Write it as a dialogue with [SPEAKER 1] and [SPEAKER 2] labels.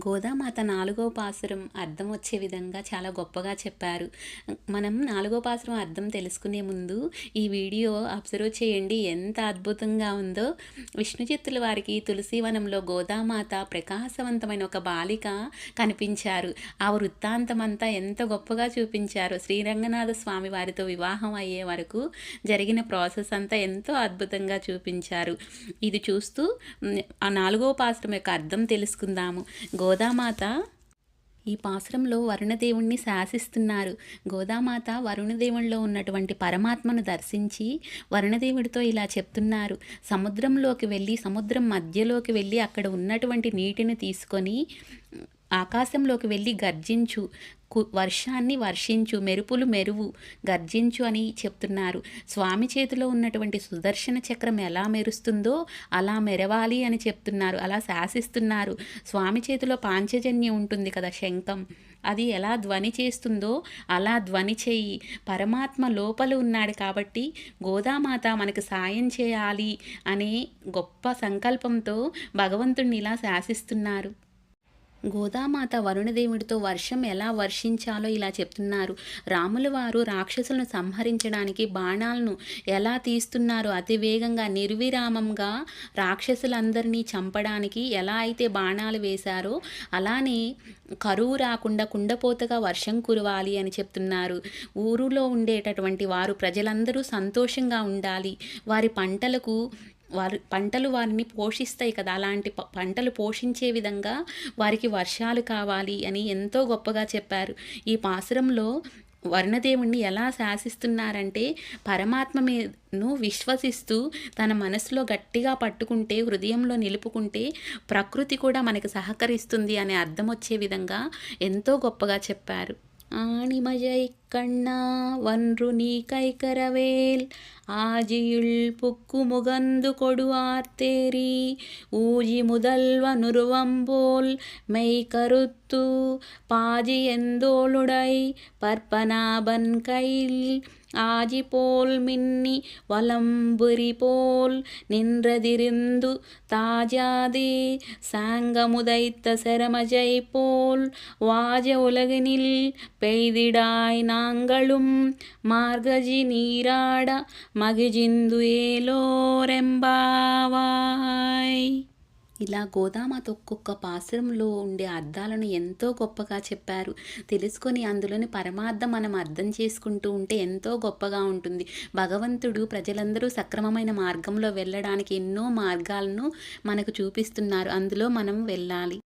[SPEAKER 1] గోదామాత నాలుగో పాసురం అర్థం వచ్చే విధంగా చాలా గొప్పగా చెప్పారు. మనం నాలుగో పాసురం అర్థం తెలుసుకునే ముందు ఈ వీడియో అబ్జర్వ్ చేయండి, ఎంత అద్భుతంగా ఉందో. విష్ణు చిత్తుల వారికి తులసీవనంలో గోదామాత ప్రకాశవంతమైన ఒక బాలిక కనిపించారు. ఆ వృత్తాంతం అంతా ఎంత గొప్పగా చూపించారు. శ్రీరంగనాథ స్వామి వారితో వివాహం అయ్యే వరకు జరిగిన ప్రాసెస్ అంతా ఎంతో అద్భుతంగా చూపించారు. ఇది చూస్తూ ఆ నాలుగో పాసురం యొక్క అర్థం తెలుసుకుందాము. గోదామాత ఈ పాసురంలో వరుణదేవుణ్ణి శాసిస్తున్నారు. గోదామాత వరుణదేవునిలో ఉన్నటువంటి పరమాత్మను దర్శించి వరుణదేవుడితో ఇలా చెప్తున్నారు. సముద్రంలోకి వెళ్ళి, సముద్రం మధ్యలోకి వెళ్ళి అక్కడ ఉన్నటువంటి నీటిని తీసుకొని ఆకాశంలోకి వెళ్ళి గర్జించు, వర్షాన్ని వర్షించు, మెరుపులు మెరువు, గర్జించు అని చెప్తున్నారు. స్వామి చేతిలో ఉన్నటువంటి సుదర్శన చక్రం ఎలా మెరుస్తుందో అలా మెరవాలి అని చెప్తున్నారు. అలా శాసిస్తున్నారు. స్వామి చేతిలో పాంచజన్యం ఉంటుంది కదా, శంఖం, అది ఎలా ధ్వని చేస్తుందో అలా ధ్వని చేయి. పరమాత్మ లోపల ఉన్నాడు కాబట్టి గోదామాత మనకు సాయం చేయాలి అనే గొప్ప సంకల్పంతో భగవంతుణ్ణి ఇలా శాసిస్తున్నారు. గోదామాత వరుణదేవుడితో వర్షం ఎలా వర్షించాలో ఇలా చెప్తున్నారు. రాముల వారు రాక్షసులను సంహరించడానికి బాణాలను ఎలా తీస్తున్నారో అతివేగంగా నిర్విరామంగా రాక్షసులందరినీ చంపడానికి ఎలా అయితే బాణాలు వేశారో అలానే కరువు రాకుండా కుండపోతగా వర్షం కురవాలి అని చెప్తున్నారు. ఊరులో ఉండేటటువంటి వారు ప్రజలందరూ సంతోషంగా ఉండాలి. వారి పంటలు వారిని పోషిస్తాయి కదా, అలాంటి పంటలు పోషించే విధంగా వారికి వర్షాలు కావాలి అని ఎంతో గొప్పగా చెప్పారు. ఈ పాసురంలో వరుణదేవుణ్ణి ఎలా శాసిస్తున్నారంటే పరమాత్మ మీదను విశ్వసిస్తూ తన మనసులో గట్టిగా పట్టుకుంటే, హృదయంలో నిలుపుకుంటే ప్రకృతి కూడా మనకు సహకరిస్తుంది అనే అర్థం వచ్చే విధంగా ఎంతో గొప్పగా చెప్పారు. ஆணிமழை கண்ணா வன்று நீ கைக்கரவேல் ஆஜியுள் புக்கு முகந்து கொடுவார்த்தேரி ஊஜி முதல்வ நுருவம்போல் மெய் கருத்து பாஜி எந்தோளுடை பற்பனாபன் கையில் ஆஜி போல் மின்னி வலம்புரி போல் நின்றதிருந்து தாஜாதே சாங்கமுதைத்த செரமஜை போல் வாஜ உலகினில் பெய்திடாய் நாங்களும் మార్గజి నీరాడ మగిజిందు ఏలోరెంబావాయ్. ఇలా గోదామాత ఒక్కొక్క పాసురంలో ఉండే అర్థాలను ఎంతో గొప్పగా చెప్పారు. తెలుసుకొని అందులోని పరమార్థం మనం అర్థం చేసుకుంటూ ఉంటే ఎంతో గొప్పగా ఉంటుంది. భగవంతుడు ప్రజలందరూ సక్రమమైన మార్గంలో వెళ్ళడానికి ఎన్నో మార్గాలను మనకు చూపిస్తున్నారు. అందులో మనం వెళ్ళాలి.